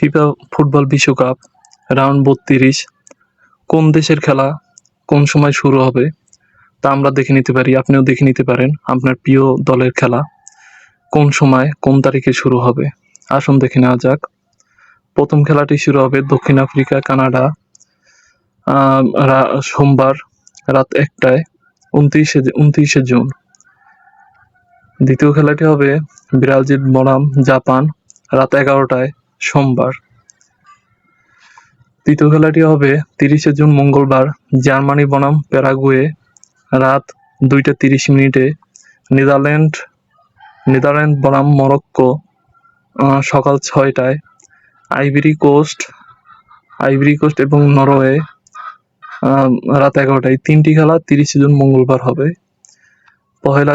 FIFA football বিশ্বকাপ round 32 কোন দেশের খেলা কোন সময় শুরু হবে তা আমরা দেখে নিতে পারি। আপনিও দেখে নিতে পারেন আপনার প্রিয় দলের খেলা কোন সময় কোন তারিখে শুরু হবে। আসুন দেখে নেওয়া যাক। প্রথম খেলাটি শুরু হবে দক্ষিণ আফ্রিকা কানাডা সোমবার রাত 1টায় 29শে জুন। দ্বিতীয় খেলাটি হবে ব্রাজিল বনাম জাপান রাত 11টায় সোমবার। তৃতীয় খেলাটি হবে 30শে জুন মঙ্গলবার জার্মানি বনাম প্যারাগুয়ে রাত 2টা 30 মিনিটে। নেদারল্যান্ড বনাম মরক্কো সকাল 6টায়। আইভরি কোস্ট এবং নরওয়ে রাত 11টায়। তিনটি খেলা 30শে জুন মঙ্গলবার হবে। পহেলা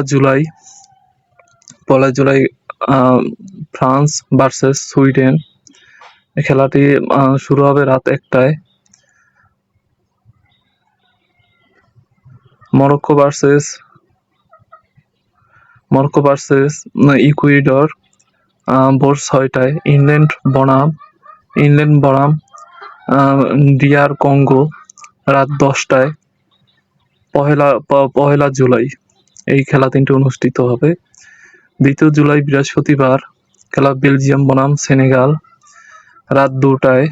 জুলাই ফ্রান্স ভার্সেস সুইডেন। খেলাটি শুরু হবে রাত 1টায়। মরক্কো ভার্সেস ইকুয়েডর ভোর 6টায়। ইংল্যান্ড বনাম ডিআর কঙ্গো রাত 10টায়। পহেলা জুলাই এই খেলা তিনটি অনুষ্ঠিত হবে। 2 জুলাই বৃহস্পতিবার খেলা বেলজিয়াম বনাম সেনেগাল রাত 2টায়।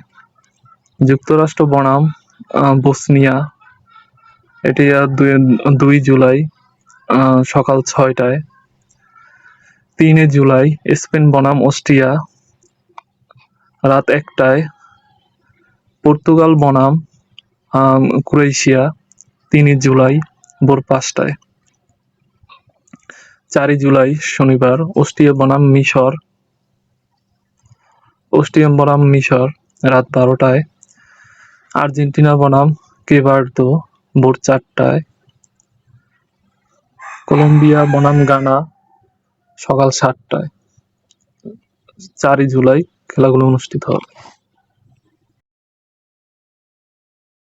যুক্তরাষ্ট্র বনাম বসনিয়া এটি 2 জুলাই সকাল 6টায়। 3 জুলাই স্পেন বনাম অস্ট্রিয়া রাত 1টায়। পর্তুগাল বনাম ক্রোয়েশিয়া 3 জুলাই ভোর 5টায়। 4 জুলাই শনিবার অস্ট্রিয়া বনাম মিশর রাত 12টায়। আর্জেন্টিনা বনাম কেবার্দো ভোর 4টায়। কলম্বিয়া বনাম গানা সকাল 7টায়। 4 জুলাই খেলাগুলো অনুষ্ঠিত হবে।